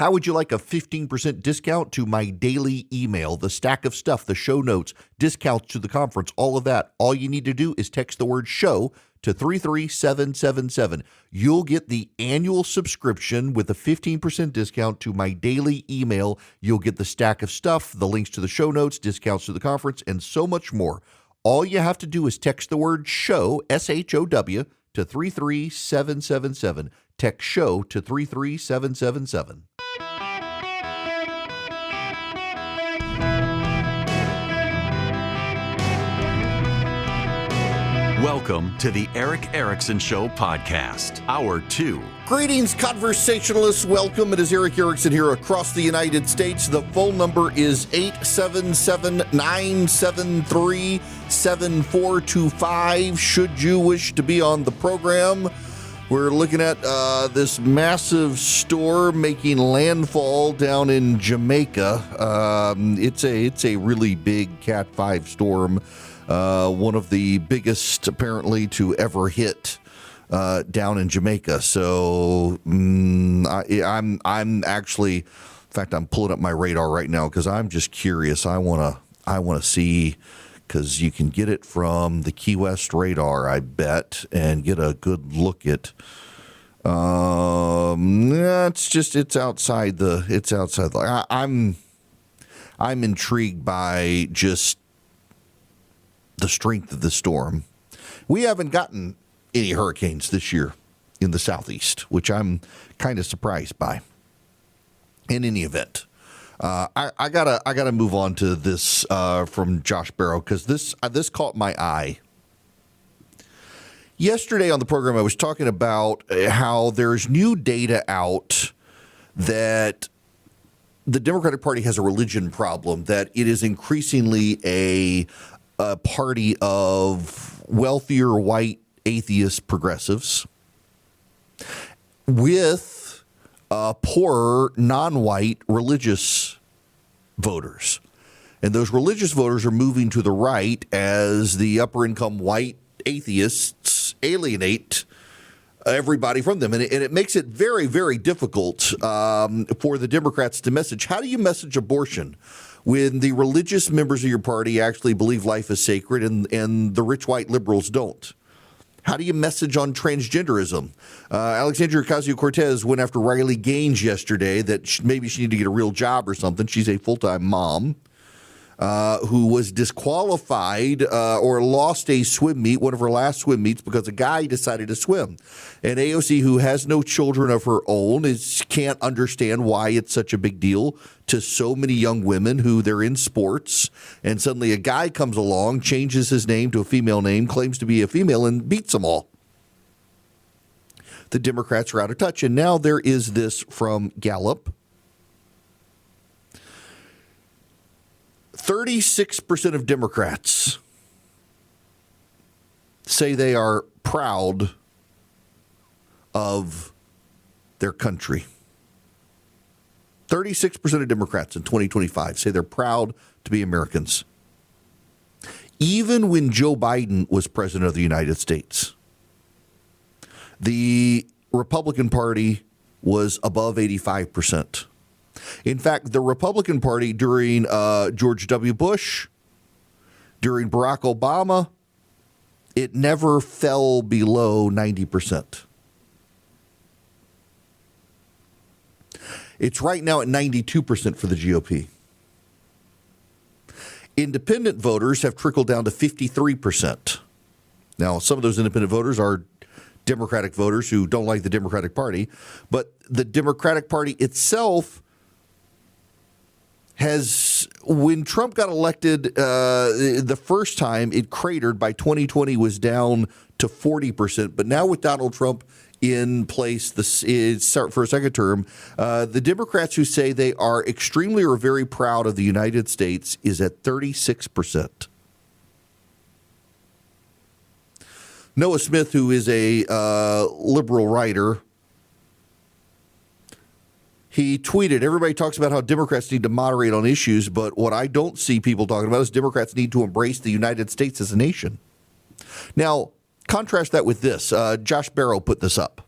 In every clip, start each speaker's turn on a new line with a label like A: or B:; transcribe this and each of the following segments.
A: How would you like a 15% discount to my daily email, the stack of stuff, the show notes, discounts to the conference, all of that? All you need to do is text the word show to 33777. You'll get the annual subscription with a 15% discount to my daily email. You'll get the stack of stuff, the links to the show notes, discounts to the conference, and so much more. All you have to do is text the word show, SHOW, to 33777. Text show to 33777.
B: Welcome to the Eric Erickson Show podcast, Hour 2.
A: Greetings, conversationalists. Welcome. It is Eric Erickson here across the United States. The phone number is 877-973-7425. Should you wish to be on the program, we're looking at this massive storm making landfall down in Jamaica. It's a really big Cat 5 storm. One of the biggest, apparently, to ever hit down in Jamaica. So I'm actually, in fact, I'm pulling up my radar right now because I'm just curious. I want to see, because you can get it from the Key West radar, I bet, and get a good look at. It's outside the. I'm intrigued by just the strength of the storm. We haven't gotten any hurricanes this year in the southeast, which I'm kind of surprised by. In any event, I gotta move on to this from Josh Barrow, because this caught my eye. Yesterday on the program, I was talking about how there's new data out that the Democratic Party has a religion problem, that it is increasingly a party of wealthier white atheist progressives with poorer non-white religious voters. And those religious voters are moving to the right as the upper income white atheists alienate everybody from them. And it makes it very, very difficult for the Democrats to message. How do you message abortion when the religious members of your party actually believe life is sacred and the rich white liberals don't? How do you message on transgenderism? Alexandria Ocasio-Cortez went after Riley Gaines yesterday that maybe she needed to get a real job or something. She's a full-time mom who was disqualified or lost a swim meet, one of her last swim meets, because a guy decided to swim. And AOC, who has no children of her own, can't understand why it's such a big deal to so many young women who they're in sports, and suddenly a guy comes along, changes his name to a female name, claims to be a female, and beats them all. The Democrats are out of touch. And now there is this from Gallup. 36% of Democrats say they are proud of their country. 36% of Democrats in 2025 say they're proud to be Americans. Even when Joe Biden was president of the United States, the Republican Party was above 85%. In fact, the Republican Party during George W. Bush, during Barack Obama, it never fell below 90%. It's right now at 92% for the GOP. Independent voters have trickled down to 53%. Now, some of those independent voters are Democratic voters who don't like the Democratic Party, but the Democratic Party itself has, when Trump got elected the first time, it cratered. By 2020 was down to 40%. But now with Donald Trump in place for a second term, the Democrats who say they are extremely or very proud of the United States is at 36%. Noah Smith, who is a liberal writer, he tweeted, everybody talks about how Democrats need to moderate on issues, but what I don't see people talking about is Democrats need to embrace the United States as a nation. Now, contrast that with this. Josh Barrow put this up.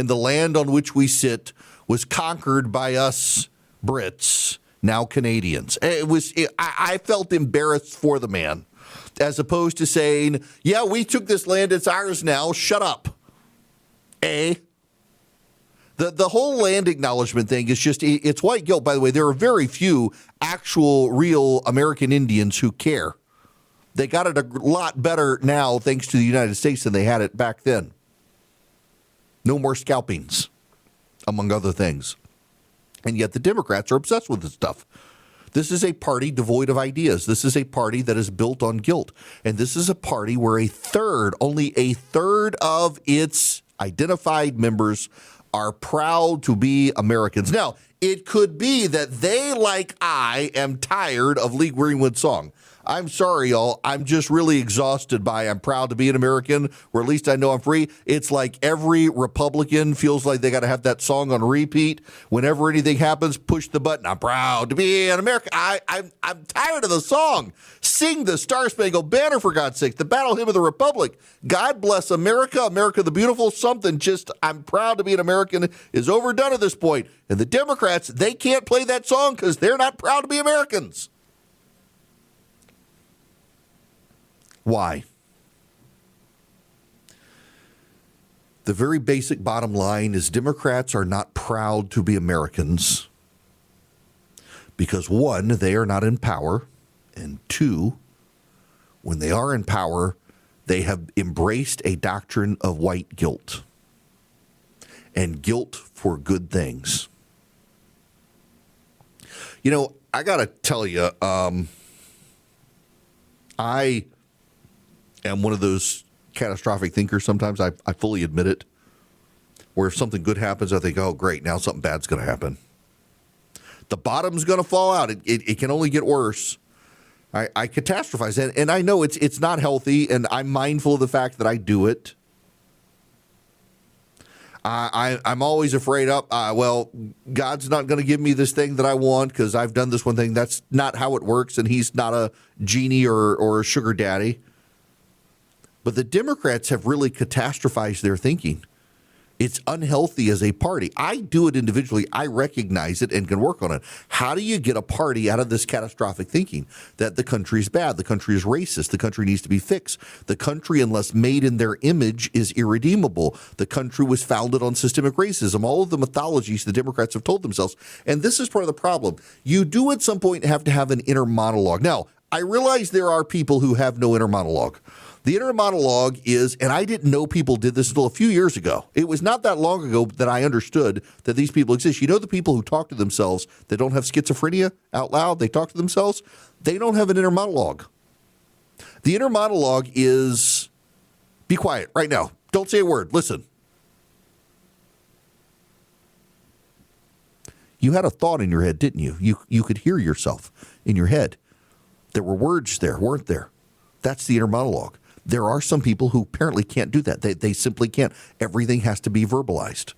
A: and the land on which we sit was conquered by us Brits, now Canadians. I felt embarrassed for the man, as opposed to saying, yeah, we took this land, it's ours now, shut up. The whole land acknowledgement thing is just, it's white guilt. By the way, there are very few actual, real American Indians who care. They got it a lot better now, thanks to the United States, than they had it back then. No more scalpings, among other things. And yet the Democrats are obsessed with this stuff. This is a party devoid of ideas. This is a party that is built on guilt. And this is a party where only a third of its identified members are proud to be Americans. Now, it could be that they, like I, am tired of Lee Greenwood's song. I'm sorry, y'all. I'm just really exhausted by I'm proud to be an American, or at least I know I'm free. It's like every Republican feels like they got to have that song on repeat. Whenever anything happens, push the button. I'm proud to be an American. I'm tired of the song. Sing the Star-Spangled Banner, for God's sake. The Battle Hymn of the Republic. God bless America, America the Beautiful. Something just I'm proud to be an American is overdone at this point. And the Democrats, they can't play that song because they're not proud to be Americans. Why? The very basic bottom line is Democrats are not proud to be Americans because, one, they are not in power, and two, when they are in power, they have embraced a doctrine of white guilt and guilt for good things. You know, I got to tell you, I am one of those catastrophic thinkers sometimes. I fully admit it. Where if something good happens, I think, oh, great, now something bad's going to happen. The bottom's going to fall out. It can only get worse. I catastrophize. And I know it's not healthy, and I'm mindful of the fact that I do it. I'm always afraid of, well, God's not going to give me this thing that I want because I've done this one thing. That's not how it works, and he's not a genie or a sugar daddy. But the Democrats have really catastrophized their thinking. It's unhealthy as a party. I do it individually. I recognize it and can work on it. How do you get a party out of this catastrophic thinking that the country is bad, the country is racist, the country needs to be fixed, the country, unless made in their image, is irredeemable, the country was founded on systemic racism, all of the mythologies the Democrats have told themselves. And this is part of the problem. You do at some point have to have an inner monologue. Now, I realize there are people who have no inner monologue. The inner monologue is, and I didn't know people did this until a few years ago. It was not that long ago that I understood that these people exist. You know the people who talk to themselves that don't have schizophrenia out loud, they talk to themselves, they don't have an inner monologue. The inner monologue is, be quiet right now. Don't say a word. Listen. You had a thought in your head, didn't you? You could hear yourself in your head. There were words there, weren't there? That's the inner monologue. There are some people who apparently can't do that. They simply can't. Everything has to be verbalized.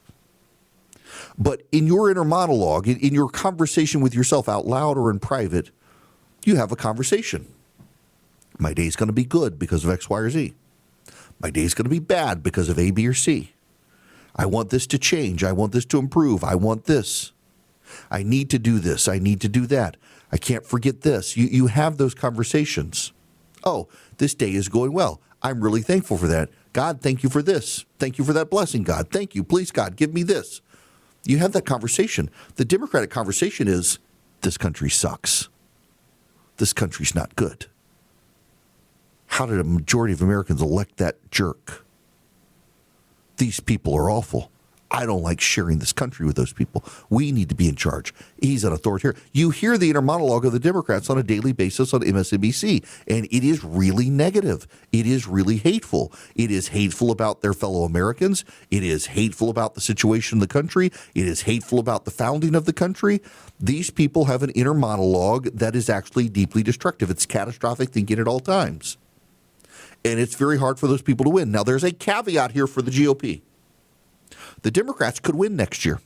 A: But in your inner monologue, in your conversation with yourself out loud or in private, you have a conversation. My day's going to be good because of X, Y, or Z. My day's going to be bad because of A, B, or C. I want this to change. I want this to improve. I want this. I need to do this. I need to do that. I can't forget this. You have those conversations. Oh, this day is going well. I'm really thankful for that. God, thank you for this. Thank you for that blessing, God. Thank you. Please, God, give me this. You have that conversation. The Democratic conversation is, this country sucks. This country's not good. How did a majority of Americans elect that jerk? These people are awful. I don't like sharing this country with those people. We need to be in charge. He's an authoritarian. You hear the inner monologue of the Democrats on a daily basis on MSNBC, and it is really negative. It is really hateful. It is hateful about their fellow Americans. It is hateful about the situation in the country. It is hateful about the founding of the country. These people have an inner monologue that is actually deeply destructive. It's catastrophic thinking at all times. And it's very hard for those people to win. Now, there's a caveat here for the GOP. The Democrats could win next year.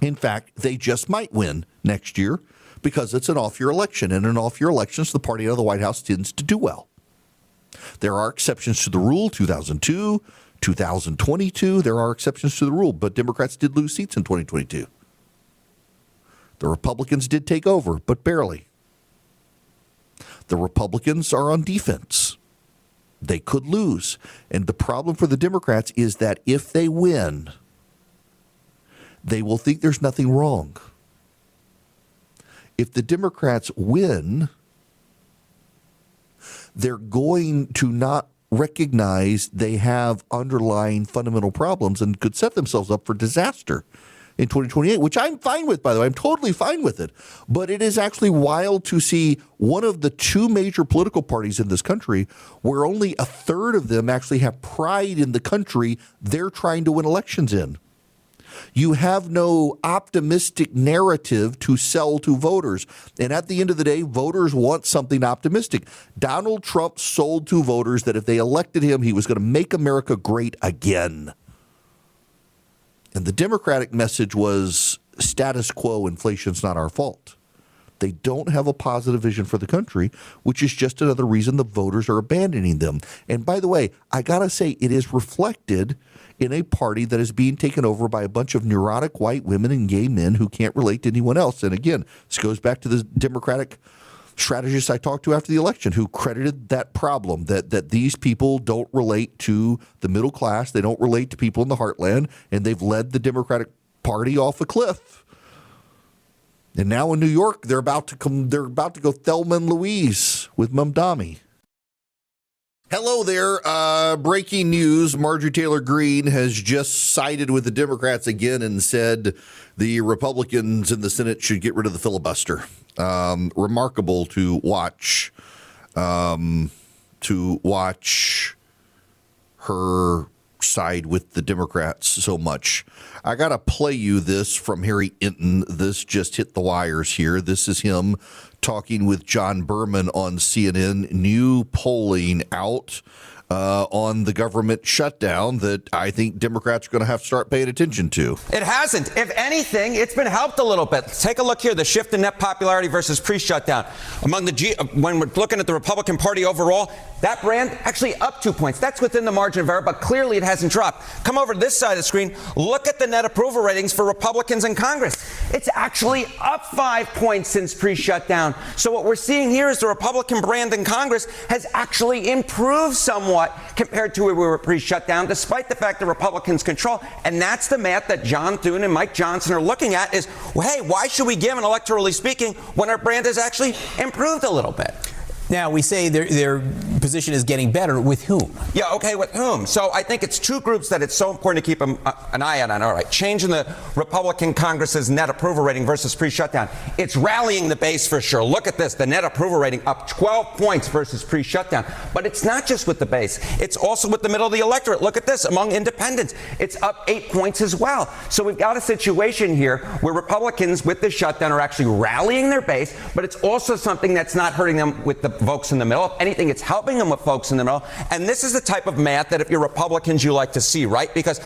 A: In fact, they just might win next year because it's an off-year election. And in off-year elections, the party out of the White House tends to do well. There are exceptions to the rule, 2002, 2022. There are exceptions to the rule, but Democrats did lose seats in 2022. The Republicans did take over, but barely. The Republicans are on defense. They could lose. And the problem for the Democrats is that if they win, they will think there's nothing wrong. If the Democrats win, they're going to not recognize they have underlying fundamental problems and could set themselves up for disaster in 2028, which I'm fine with, by the way. I'm totally fine with it. But it is actually wild to see one of the two major political parties in this country where only a third of them actually have pride in the country they're trying to win elections in. You have no optimistic narrative to sell to voters. And at the end of the day, voters want something optimistic. Donald Trump sold to voters that if they elected him, he was going to make America great again. And the Democratic message was status quo, inflation's not our fault. They don't have a positive vision for the country, which is just another reason the voters are abandoning them. And by the way, I got to say, it is reflected in a party that is being taken over by a bunch of neurotic white women and gay men who can't relate to anyone else. And again, this goes back to the Democratic strategists I talked to after the election who credited that problem, that these people don't relate to the middle class, they don't relate to people in the heartland, and they've led the Democratic Party off a cliff. And now in New York, they're about to go Thelma and Louise with Mamdani. Hello there. Breaking news. Marjorie Taylor Greene has just sided with the Democrats again and said the Republicans in the Senate should get rid of the filibuster. Remarkable to watch her side with the Democrats so much. I got to play you this from Harry Enton. This just hit the wires here. This is him talking with John Berman on CNN. New polling out on the government shutdown that I think Democrats are going to have to start paying attention to.
C: It hasn't. If anything, it's been helped a little bit. Take a look here, the shift in net popularity versus pre-shutdown. When we're looking at the Republican Party overall, that brand actually up 2 points. That's within the margin of error, but clearly it hasn't dropped. Come over to this side of the screen. Look at the net approval ratings for Republicans in Congress. It's actually up 5 points since pre-shutdown. So what we're seeing here is the Republican brand in Congress has actually improved somewhat compared to where we were pre-shutdown, despite the fact that Republicans control. And that's the math that John Thune and Mike Johnson are looking at is, well, hey, why should we give an electorally speaking when our brand has actually improved a little bit?
D: Now, we say their position is getting better. With whom?
C: Yeah, okay, with whom? So I think it's two groups that it's so important to keep an eye on. All right, changing the Republican Congress's net approval rating versus pre-shutdown. It's rallying the base for sure. Look at this, the net approval rating up 12 points versus pre-shutdown. But it's not just with the base. It's also with the middle of the electorate. Look at this, among independents. It's up 8 points as well. So we've got a situation here where Republicans with the shutdown are actually rallying their base, but it's also something that's not hurting them with the folks in the middle. If anything, it's helping them with folks in the middle. And this is the type of math that if you're Republicans, you like to see, right? Because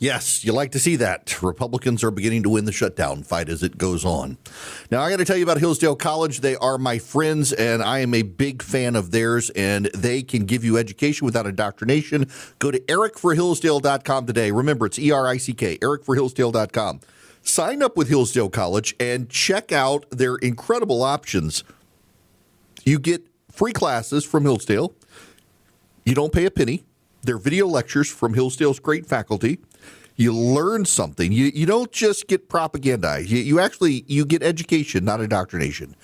A: yes, you like to see that. Republicans are beginning to win the shutdown fight as it goes on. Now, I got to tell you about Hillsdale College. They are my friends, and I am a big fan of theirs, and they can give you education without indoctrination. Go to ericforhillsdale.com today. Remember, it's ERICK, ericforhillsdale.com. Sign up with Hillsdale College and check out their incredible options. You get free classes from Hillsdale. You don't pay a penny. They're video lectures from Hillsdale's great faculty. You learn something. You don't just get propagandized. You get education, not indoctrination.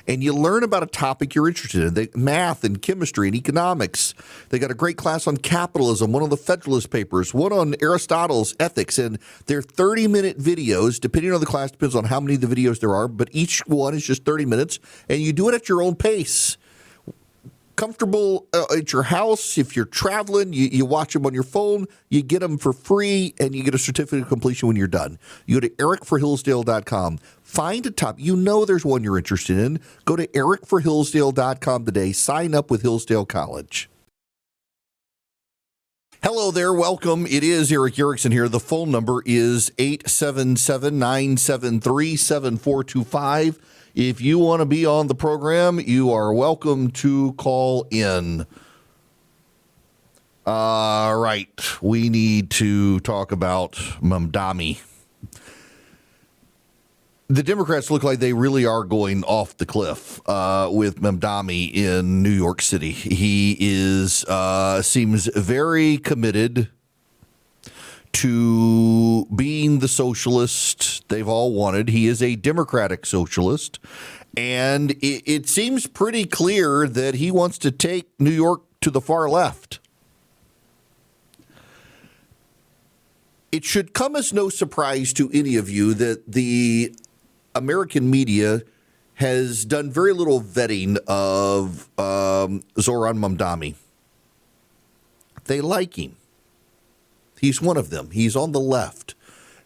A: And you learn about a topic you're interested in, math and chemistry and economics. They got a great class on capitalism, one on the Federalist Papers, one on Aristotle's ethics. And they're 30-minute videos, depending on the class, depends on how many of the videos there are, but each one is just 30 minutes, and you do it at your own pace. Comfortable at your house. If you're traveling, you watch them on your phone, you get them for free, and you get a certificate of completion when you're done. You go to ericforhillsdale.com. Find a topic. You know there's one you're interested in. Go to ericforhillsdale.com today. Sign up with Hillsdale College. Hello there. Welcome. It is Eric Erickson here. The phone number is 877-973-7425. If you want to be on the program, you are welcome to call in. All right. We need to talk about Mamdani. The Democrats look like they really are going off the cliff with Mamdani in New York City. He seems very committed to being the socialist they've all wanted. He is a Democratic socialist, and it seems pretty clear that he wants to take New York to the far left. It should come as no surprise to any of you that the American media has done very little vetting of Zoran Mamdani. They like him. He's one of them. He's on the left.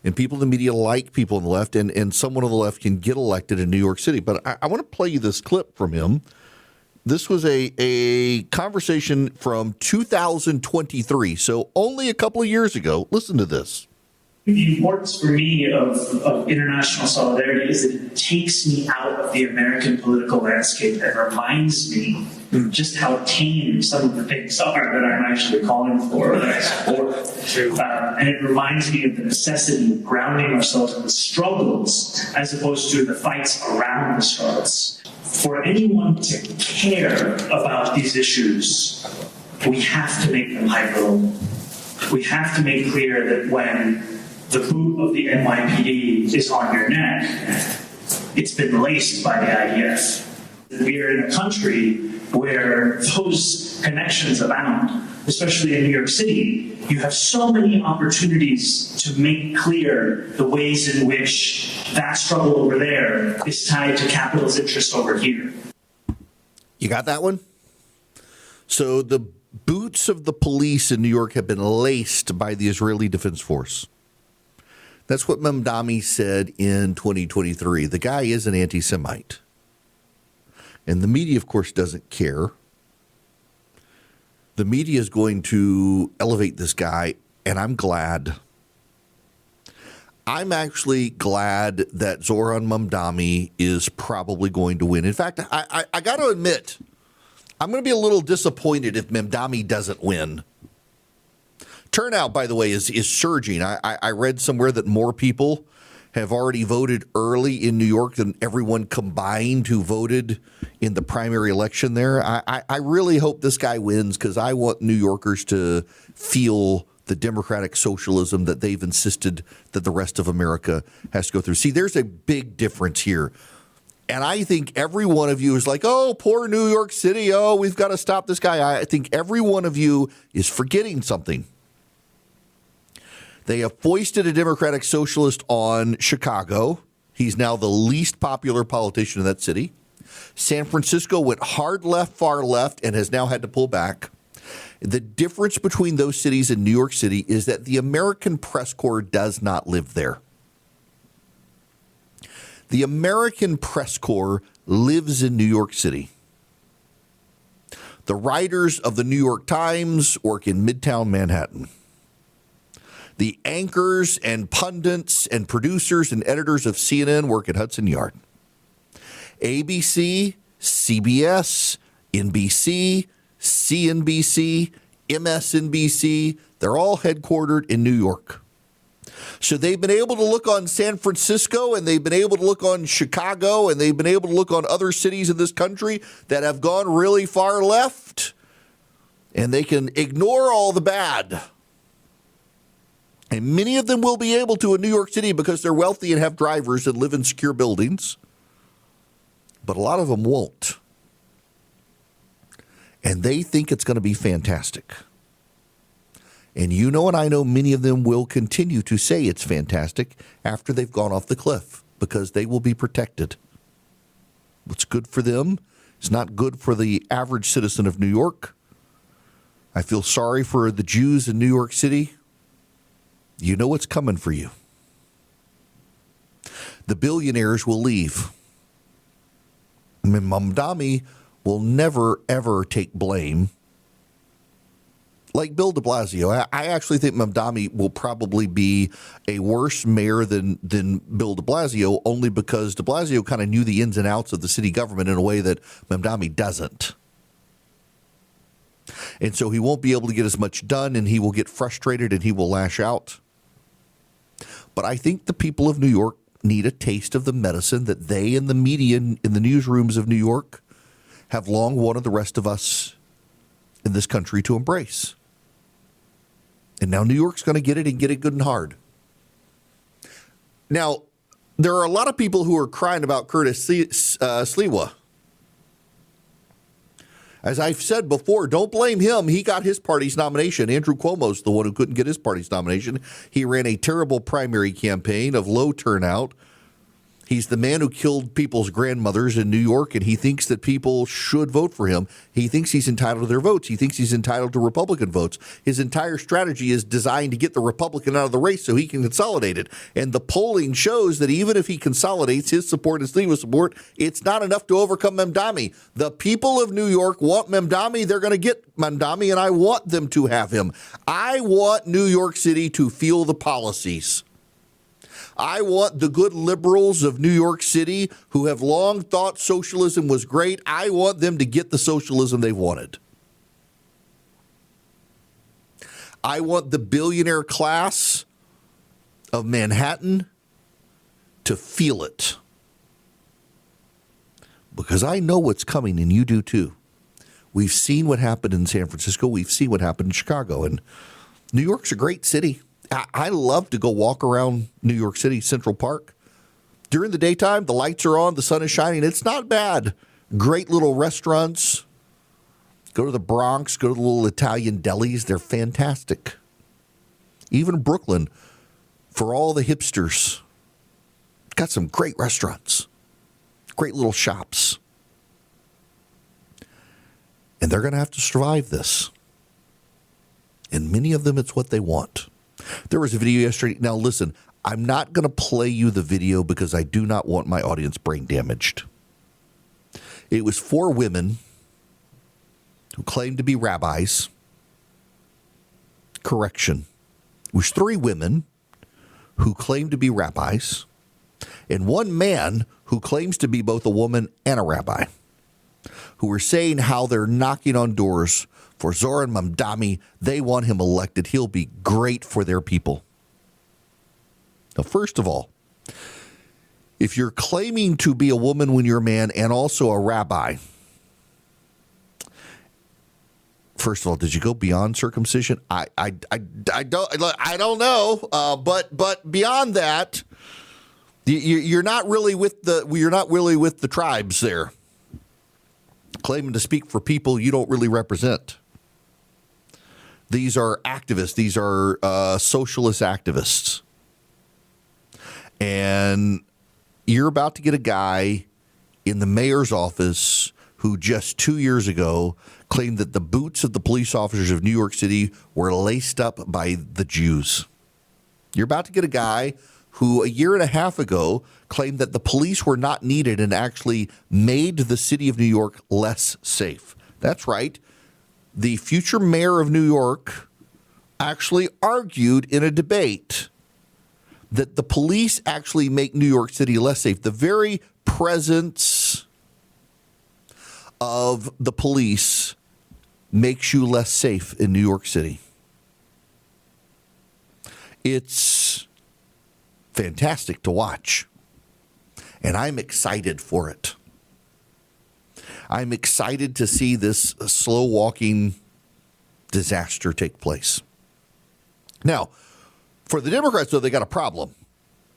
A: And people in the media like people on the left, and someone on the left can get elected in New York City. But I want to play you this clip from him. This was a conversation from 2023, so only a couple of years ago. Listen to this.
E: The importance for me of international solidarity is that it takes me out of the American political landscape and reminds me just how tame some of the things are that I'm actually calling for, that I support. And it reminds me of the necessity of grounding ourselves in the struggles as opposed to the fights around the struggles. for anyone to care about these issues, we have to make them hyperlocal. We have to make clear that when the boot of the NYPD is on your neck, it's been laced by the IDF. We are in a country where those connections abound, especially in New York City. You have so many opportunities to make clear the ways in which that struggle over there is tied to capital's interest over here.
A: You got that one? So the boots of the police in New York have been laced by the Israeli Defense Force. That's what Mamdani said in 2023. The guy is an anti-Semite. And the media, of course, doesn't care. The media is going to elevate this guy, and I'm glad. I'm actually glad that Zoran Mamdani is probably going to win. In fact, I got to admit, I'm going to be a little disappointed if Mamdani doesn't win. Turnout, by the way, is surging. I read somewhere that more people have already voted early in New York than everyone combined who voted in the primary election there. I really hope this guy wins because I want New Yorkers to feel the democratic socialism that they've insisted that the rest of America has to go through. See, there's a big difference here. And I think every one of you is like, oh, poor New York City. Oh, we've got to stop this guy. I think every one of you is forgetting something. They have foisted a democratic socialist on Chicago. He's now the least popular politician in that city. San Francisco went hard left, far left, and has now had to pull back. The difference between those cities and New York City is that the American press corps does not live there. The American press corps lives in New York City. The writers of the New York Times work in Midtown Manhattan. The anchors and pundits and producers and editors of CNN work at Hudson Yard. ABC, CBS, NBC, CNBC, MSNBC, they're all headquartered in New York. So they've been able to look on San Francisco and they've been able to look on Chicago and they've been able to look on other cities in this country that have gone really far left, and they can ignore all the bad. And many of them will be able to in New York City because they're wealthy and have drivers and live in secure buildings. But a lot of them won't. And they think it's going to be fantastic. And you know, and I know many of them will continue to say it's fantastic after they've gone off the cliff because they will be protected. What's good for them is not good for the average citizen of New York. I feel sorry for the Jews in New York City. You know what's coming for you. The billionaires will leave. I mean, Mamdani will never, ever take blame. Like Bill de Blasio, I actually think Mamdani will probably be a worse mayor than Bill de Blasio, only because de Blasio kind of knew the ins and outs of the city government in a way that Mamdani doesn't. And so he won't be able to get as much done, and he will get frustrated, and he will lash out. But I think the people of New York need a taste of the medicine that they and the media in the newsrooms of New York have long wanted the rest of us in this country to embrace. And now New York's going to get it and get it good and hard. Now, there are a lot of people who are crying about Curtis Sliwa. As I've said before, don't blame him. He got his party's nomination. Andrew Cuomo's the one who couldn't get his party's nomination. He ran a terrible primary campaign of low turnout. He's the man who killed people's grandmothers in New York, and he thinks that people should vote for him. He thinks he's entitled to their votes. He thinks he's entitled to Republican votes. His entire strategy is designed to get the Republican out of the race so he can consolidate it. And the polling shows that even if he consolidates his support and Sliwa's support, it's not enough to overcome Mamdani. The people of New York want Mamdani. They're going to get Mamdani, and I want them to have him. I want New York City to feel the policies. I want the good liberals of New York City who have long thought socialism was great. I want them to get the socialism they wanted. I want the billionaire class of Manhattan to feel it. because I know what's coming and you do too. We've seen what happened in San Francisco. We've seen what happened in Chicago. And New York's a great city. I love to go walk around New York City, Central Park. During the daytime, the lights are on, the sun is shining. It's not bad. Great little restaurants. Go to the Bronx, go to the little Italian delis. They're fantastic. Even Brooklyn, for all the hipsters, got some great restaurants, great little shops. And they're going to have to survive this. And many of them, it's what they want. There was a video yesterday. Now, listen, I'm not going to play you the video because I do not want my audience brain damaged. It was 4 women who claimed to be rabbis. Correction. It was 3 women who claimed to be rabbis and 1 man who claims to be both a woman and a rabbi, who were saying how they're knocking on doors for Zoran Mamdani. They want him elected. He'll be great for their people. Now, first of all, if you're claiming to be a woman when you're a man and also a rabbi, first of all, did you go beyond circumcision? I don't know, but beyond that, you're not really with the tribes there, claiming to speak for people you don't really represent. These are activists. These are socialist activists. And you're about to get a guy in the mayor's office who just 2 years ago claimed that the boots of the police officers of New York City were laced up by the Jews. You're about to get a guy who a year and a half ago claimed that the police were not needed and actually made the city of New York less safe. That's right. The future mayor of New York actually argued in a debate that the police actually make New York City less safe. The very presence of the police makes you less safe in New York City. It's fantastic to watch, and I'm excited for it. I'm excited to see this slow-walking disaster take place. Now, for the Democrats, though, they got a problem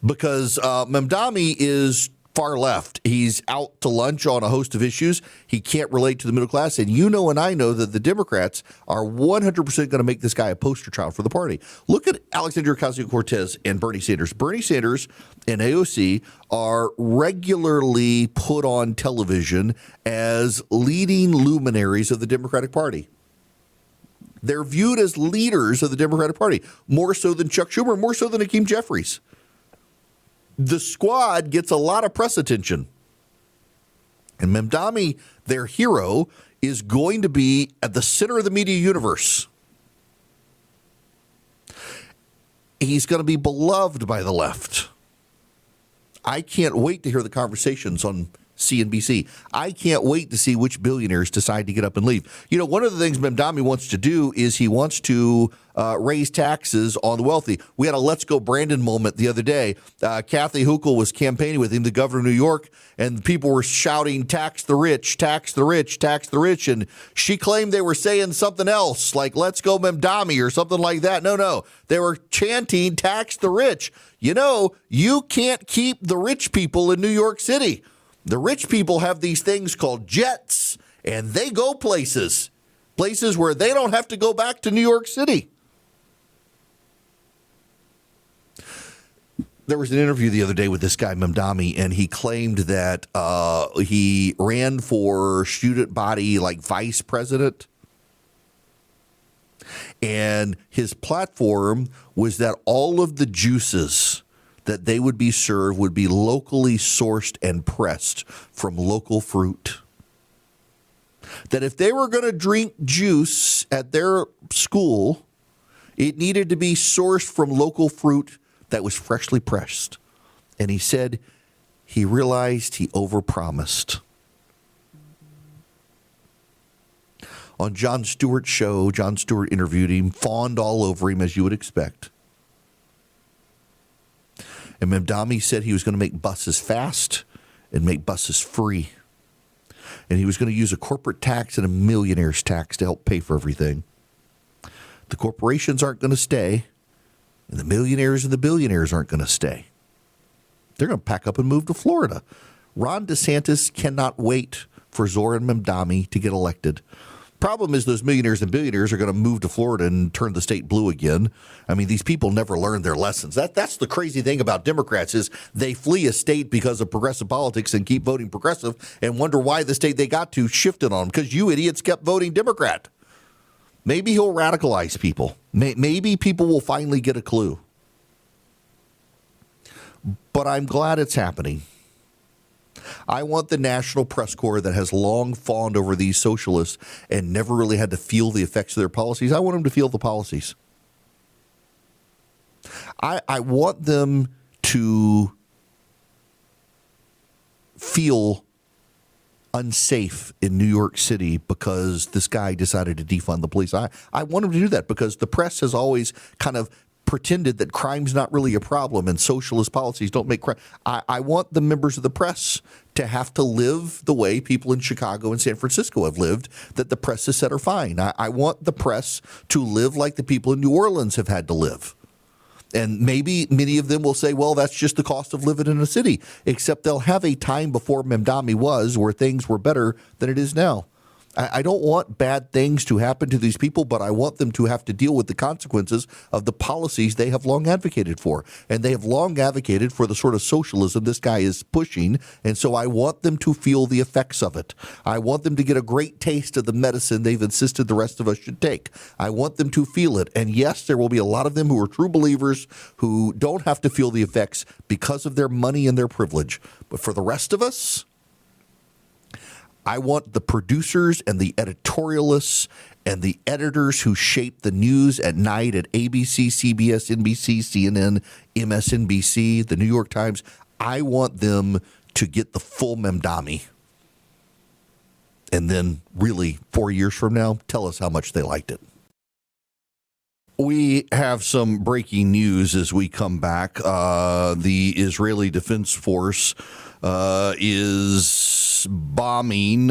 A: because Mamdani is far left. He's out to lunch on a host of issues. He can't relate to the middle class. And you know and I know that the Democrats are 100% going to make this guy a poster child for the party. Look at Alexandria Ocasio-Cortez and Bernie Sanders. Bernie Sanders and AOC are regularly put on television as leading luminaries of the Democratic Party. They're viewed as leaders of the Democratic Party, more so than Chuck Schumer, more so than Hakeem Jeffries. The squad gets a lot of press attention. And Mamdani, their hero, is going to be at the center of the media universe. He's going to be beloved by the left. I can't wait to hear the conversations on CNBC. I can't wait to see which billionaires decide to get up and leave. You know, one of the things Mamdani wants to do is he wants to raise taxes on the wealthy. We had a Let's Go Brandon moment the other day. Kathy Hochul was campaigning with him, the governor of New York, and people were shouting, tax the rich, tax the rich, tax the rich. And she claimed they were saying something else, like Let's Go Mamdani or something like that. No. They were chanting, tax the rich. You know, you can't keep the rich people in New York City. The rich people have these things called jets, and they go places where they don't have to go back to New York City. There was an interview the other day with this guy, Mamdani, and he claimed that he ran for student body like vice president. And his platform was that all of the juices that they would be served would be locally sourced and pressed from local fruit. That if they were going to drink juice at their school, it needed to be sourced from local fruit that was freshly pressed. And he said he realized he overpromised. On Jon Stewart's show, Jon Stewart interviewed him, fawned all over him as you would expect. And Mamdani said he was going to make buses fast and make buses free. and he was going to use a corporate tax and a millionaire's tax to help pay for everything. The corporations aren't going to stay, and the millionaires and the billionaires aren't going to stay. They're going to pack up and move to Florida. Ron DeSantis cannot wait for Zoran Mamdani to get elected. Problem is those millionaires and billionaires are going to move to Florida and turn the state blue again. I mean, these people never learn their lessons. That's the crazy thing about Democrats is they flee a state because of progressive politics and keep voting progressive and wonder why the state they got to shifted on them because you idiots kept voting Democrat. Maybe he'll radicalize people. Maybe people will finally get a clue. But I'm glad it's happening. I want the National Press Corps that has long fawned over these socialists and never really had to feel the effects of their policies. I want them to feel the policies. I want them to feel unsafe in New York City because this guy decided to defund the police. I want them to do that because the press has always kind of pretended that crime's not really a problem and socialist policies don't make crime. I want the members of the press to have to live the way people in Chicago and San Francisco have lived that the press has said are fine. I want the press to live like the people in New Orleans have had to live. And maybe many of them will say, well, that's just the cost of living in a city, except they'll have a time before Mamdani was where things were better than it is now. I don't want bad things to happen to these people, but I want them to have to deal with the consequences of the policies they have long advocated for. And they have long advocated for the sort of socialism this guy is pushing. And so I want them to feel the effects of it. I want them to get a great taste of the medicine they've insisted the rest of us should take. I want them to feel it. And yes, there will be a lot of them who are true believers who don't have to feel the effects because of their money and their privilege. But for the rest of us, I want the producers and the editorialists and the editors who shape the news at night at ABC, CBS, NBC, CNN, MSNBC, the New York Times. I want them to get the full Mamdani. And then really 4 years from now, tell us how much they liked it. We have some breaking news as we come back. The Israeli Defense Force is bombing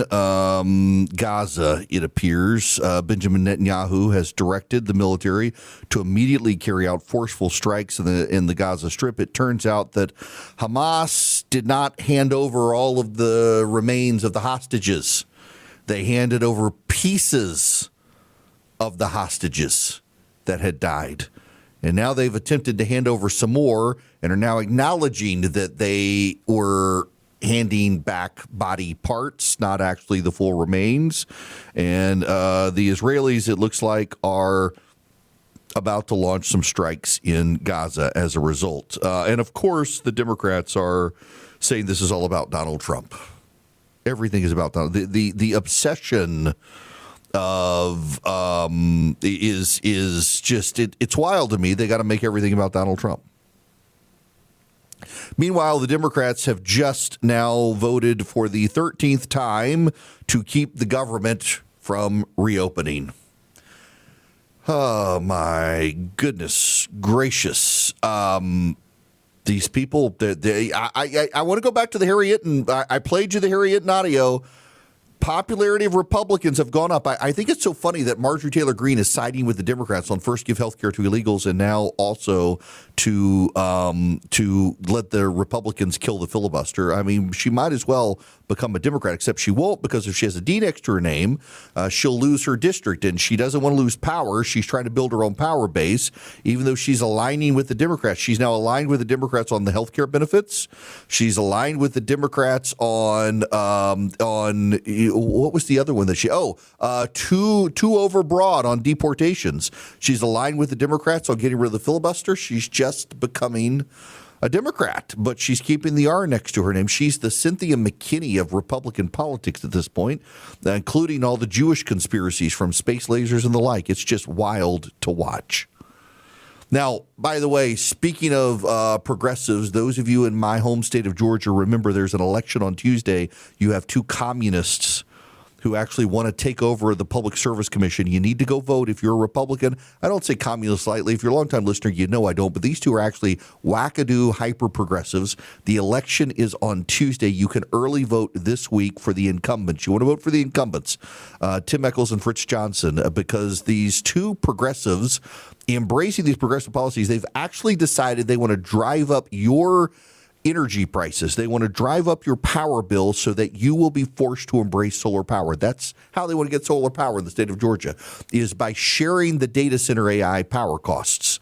A: Gaza, it appears. Benjamin Netanyahu has directed the military to immediately carry out forceful strikes in the Gaza Strip. It turns out that Hamas did not hand over all of the remains of the hostages. They handed over pieces of the hostages that had died. And now they've attempted to hand over some more and are now acknowledging that they were handing back body parts, not actually the full remains. And the Israelis, it looks like, are about to launch some strikes in Gaza as a result. And of course, the Democrats are saying this is all about Donald Trump. Everything is about Donald. The obsession of is just it's wild to me. They got to make everything about Donald Trump. Meanwhile, the Democrats have just now voted for the 13th time to keep the government from reopening. Oh my goodness gracious! These people. I want to go back to the Harry Itten. I played you the Harry Itten audio. Popularity of Republicans have gone up. I think it's so funny that Marjorie Taylor Greene is siding with the Democrats on first give health care to illegals and now also to let the Republicans kill the filibuster. I mean, she might as well become a Democrat, except she won't, because if she has a D next to her name, she'll lose her district, and she doesn't want to lose power. She's trying to build her own power base, even though she's aligning with the Democrats. She's now aligned with the Democrats on the health care benefits. She's aligned with the Democrats on what was the other one that she? Too overbroad on deportations. She's aligned with the Democrats on getting rid of the filibuster. She's just becoming a Democrat, but she's keeping the R next to her name. She's the Cynthia McKinney of Republican politics at this point, including all the Jewish conspiracies from space lasers and the like. It's just wild to watch. Now, by the way, speaking of progressives, those of you in my home state of Georgia, remember there's an election on Tuesday. You have two communists who actually want to take over the Public Service Commission. You need to go vote if you're a Republican. I don't say communist lightly. If you're a longtime listener, you know I don't. But these two are actually wackadoo hyper-progressives. The election is on Tuesday. You can early vote this week for the incumbents. You want to vote for the incumbents, Tim Echols and Fritz Johnson, because these two progressives, embracing these progressive policies, they've actually decided they want to drive up your energy prices. They want to drive up your power bill so that you will be forced to embrace solar power. That's how they want to get solar power in the state of Georgia, is by sharing the data center AI power costs.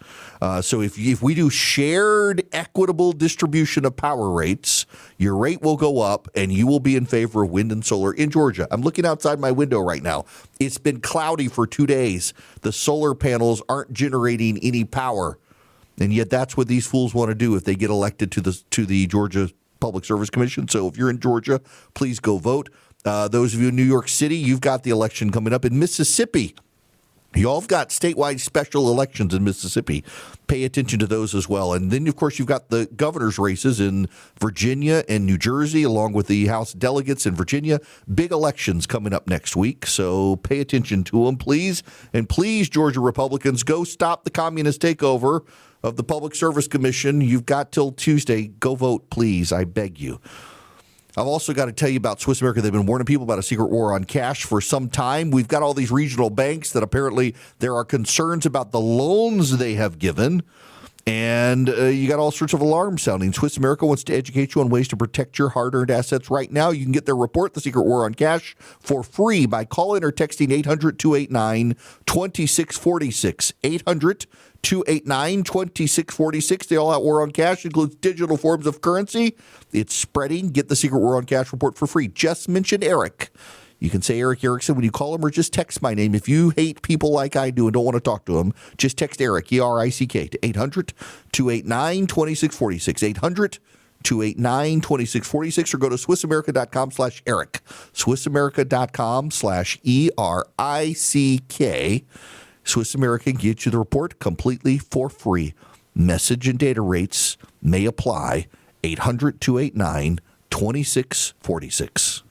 A: So if we do shared equitable distribution of power rates, your rate will go up and you will be in favor of wind and solar in Georgia. I'm looking outside my window right now. It's been cloudy for 2 days. The solar panels aren't generating any power. And yet that's what these fools want to do if they get elected to the Georgia Public Service Commission. So if you're in Georgia, please go vote. Those of you in New York City, you've got the election coming up. In Mississippi, y'all have got statewide special elections in Mississippi. Pay attention to those as well. And then, of course, you've got the governor's races in Virginia and New Jersey, along with the House delegates in Virginia. Big elections coming up next week. So pay attention to them, please. And please, Georgia Republicans, go stop the communist takeover of the Public Service Commission. You've got till Tuesday. Go vote, please. I beg you. I've also got to tell you about Swiss America. They've been warning people about a secret war on cash for some time. We've got all these regional banks that apparently there are concerns about the loans they have given. And you got all sorts of alarms sounding. Swiss America wants to educate you on ways to protect your hard-earned assets right now. You can get their report, The Secret War on Cash, for free by calling or texting 800-289-2646. 800-289-2646. The All-Out War on Cash includes digital forms of currency. It's spreading. Get The Secret War on Cash report for free. Just mention Eric. You can say Eric Erickson when you call him, or just text my name. If you hate people like I do and don't want to talk to them, just text Eric, E-R-I-C-K, to 800-289-2646. 800-289-2646, or go to SwissAmerica.com/Eric. SwissAmerica.com/ERICK. Swiss America gets you the report completely for free. Message and data rates may apply. 800-289-2646.